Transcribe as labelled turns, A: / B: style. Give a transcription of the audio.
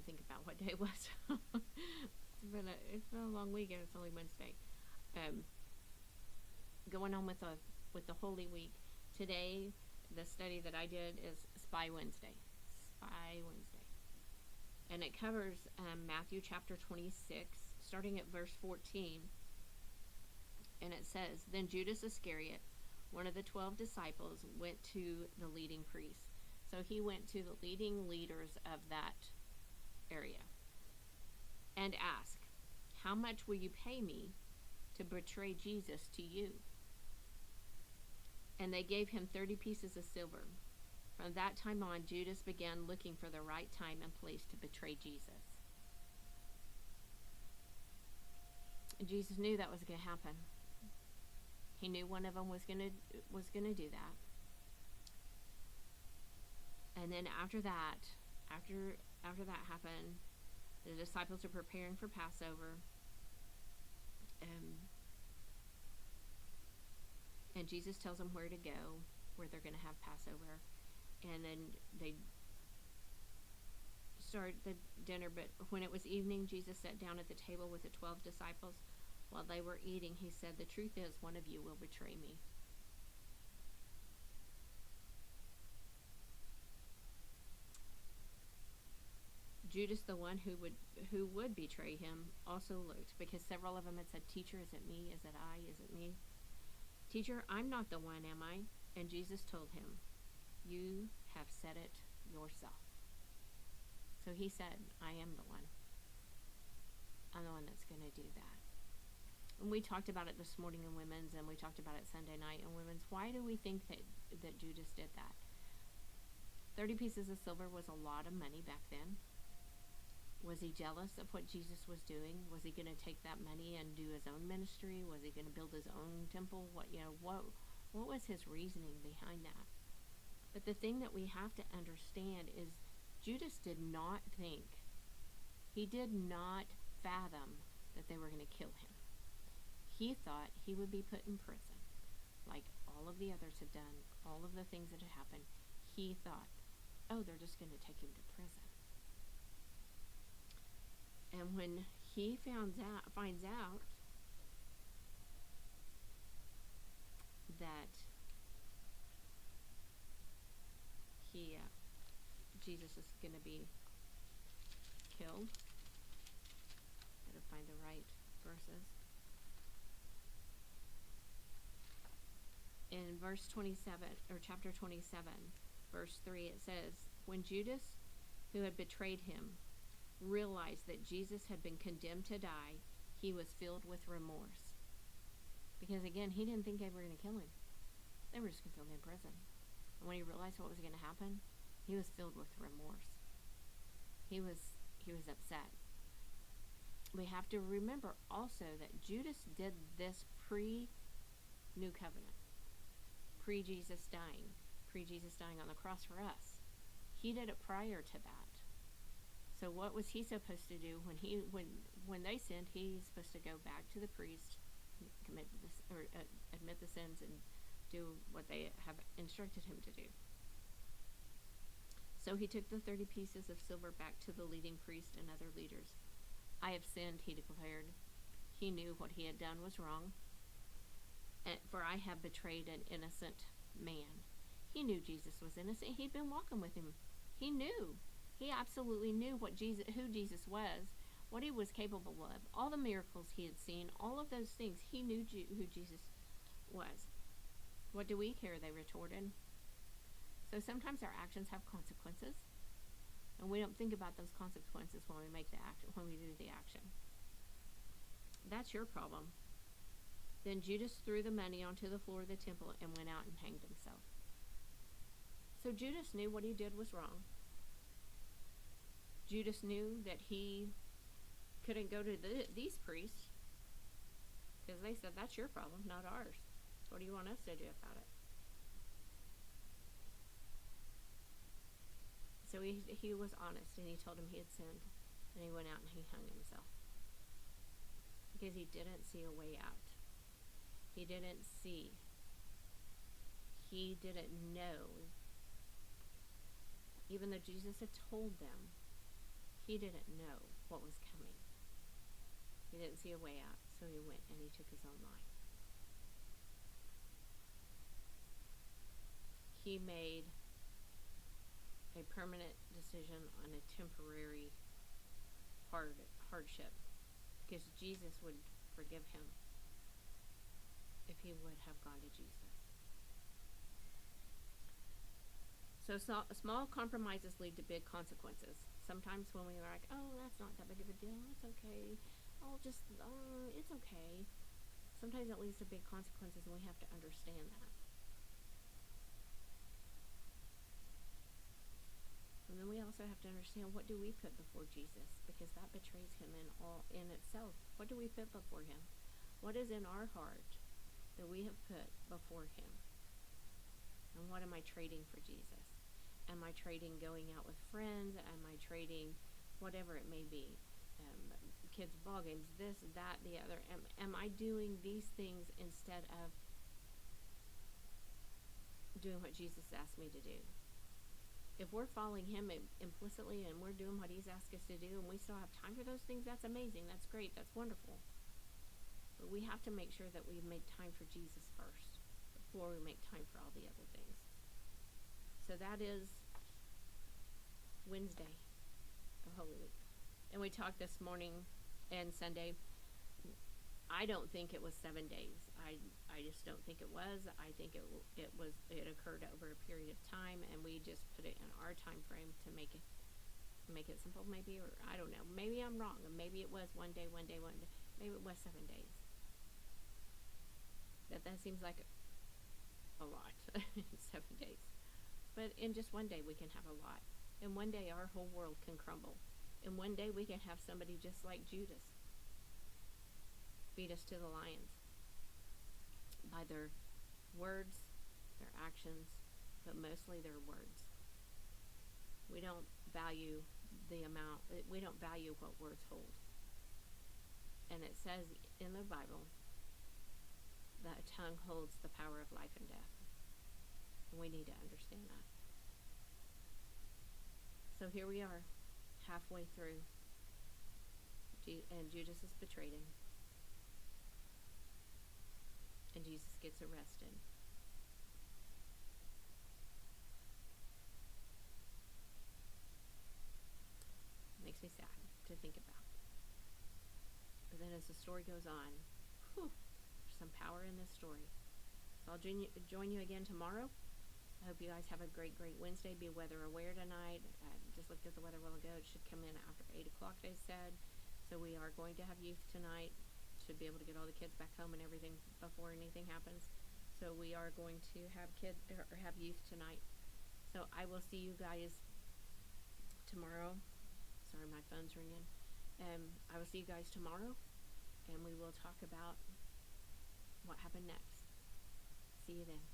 A: think about what day it was. It's been a long week, and it's only Wednesday. Going on with the Holy Week. Today, the study that I did is Spy Wednesday. Spy Wednesday. And it covers Matthew chapter 26, starting at verse 14. And it says, Then Judas Iscariot, one of the 12 disciples, went to the leading priests. So he went to the leading leaders of that area and asked, How much will you pay me to betray Jesus to you? And they gave him 30 pieces of silver. From that time on, Judas began looking for the right time and place to betray Jesus. Jesus knew that was going to happen. He knew one of them was going to do that. And then after that happened, the disciples are preparing for Passover. And Jesus tells them where to go, where they're going to have Passover. And then they start the dinner. But when it was evening, Jesus sat down at the table with the 12 disciples. While they were eating, he said, The truth is, one of you will betray me. Judas, the one who would betray him, also looked, because several of them had said, Teacher, is it me? Is it I? Is it me? Teacher, I'm not the one, am I? And Jesus told him, You have said it yourself. So he said, I am the one. I'm the one that's going to do that. And we talked about it this morning in Women's, and we talked about it Sunday night in Women's. Why do we think that Judas did that? 30 pieces of silver was a lot of money back then. Was he jealous of what Jesus was doing? Was he going to take that money and do his own ministry? Was he going to build his own temple? What was his reasoning behind that? But the thing that we have to understand is Judas did not think, he did not fathom that they were going to kill him. He thought he would be put in prison, like all of the others had done, all of the things that had happened. He thought, oh, they're just going to take him to prison. And when he finds out that Jesus is going to be killed, gotta find the right verses. In verse 27, or chapter 27, verse 3, it says, When Judas, who had betrayed him, realized that Jesus had been condemned to die, he was filled with remorse. Because again, he didn't think they were going to kill him. They were just going to throw him in prison. And when he realized what was going to happen, he was filled with remorse. He was upset. We have to remember also that Judas did this pre-New Covenant, pre-Jesus dying on the cross for us. He did it prior to that. So what was he supposed to do when they sinned? He's supposed to go back to the priest, admit the sins, and do what they have instructed him to do. So he took the 30 pieces of silver back to the leading priest and other leaders. I have sinned, he declared. He knew what he had done was wrong. For I have betrayed an innocent man. He knew Jesus was innocent. He'd been walking with him. He knew. He absolutely knew who Jesus was, what he was capable of, all the miracles he had seen, all of those things. He knew who Jesus was. What do we care? They retorted. So sometimes our actions have consequences, and we don't think about those consequences when we make the action, when we do the action. That's your problem. Then Judas threw the money onto the floor of the temple and went out and hanged himself. So Judas knew what he did was wrong. Judas knew that he couldn't go to these priests because they said, that's your problem, not ours. What do you want us to do about it? So he was honest, and he told him he had sinned, and he went out and he hung himself because he didn't see a way out. He didn't know. Even though Jesus had told them, He didn't know what was coming. He didn't see a way out, so he went and he took his own life. He made a permanent decision on a temporary hardship because Jesus would forgive him if he would have gone to Jesus. So small compromises lead to big consequences. Sometimes when we are like, oh, that's not that big of a deal, it's okay, it's okay. Sometimes it leads to big consequences, and we have to understand that. And then we also have to understand, what do we put before Jesus? Because that betrays him in itself. What do we put before him? What is in our heart that we have put before him? And what am I trading for Jesus? Am I trading going out with friends? Am I trading whatever it may be? Kids' ball games, this, that, the other. Am I doing these things instead of doing what Jesus asked me to do? If we're following him implicitly and we're doing what he's asked us to do and we still have time for those things, that's amazing. That's great. That's wonderful. But we have to make sure that we make time for Jesus first before we make time for all the other things. So that is Wednesday of Holy Week. And we talked this morning and Sunday. I don't think it was 7 days. I just don't think it was. I think it occurred over a period of time, and we just put it in our time frame to make it simple, maybe, or I don't know. Maybe I'm wrong, and maybe it was one day. Maybe it was 7 days. That seems like a lot. 7 days. But in just one day we can have a lot. In one day our whole world can crumble. In one day we can have somebody just like Judas beat us to the lions by their words, their actions, but mostly their words. We don't value what words hold. And it says in the Bible that a tongue holds the power of life and death. And we need to understand that. So here we are, halfway through, and Judas has betrayed him. And Jesus gets arrested. Makes me sad to think about. But then as the story goes on, there's some power in this story. So I'll join you again tomorrow. I hope you guys have a great, great Wednesday. Be weather aware tonight. I just looked at the weather a while ago. It should come in after 8 o'clock, they said. So we are going to have youth tonight. Should be able to get all the kids back home and everything before anything happens. So we are going to have have youth tonight. So I will see you guys tomorrow. Sorry, my phone's ringing. I will see you guys tomorrow, and we will talk about what happened next. See you then.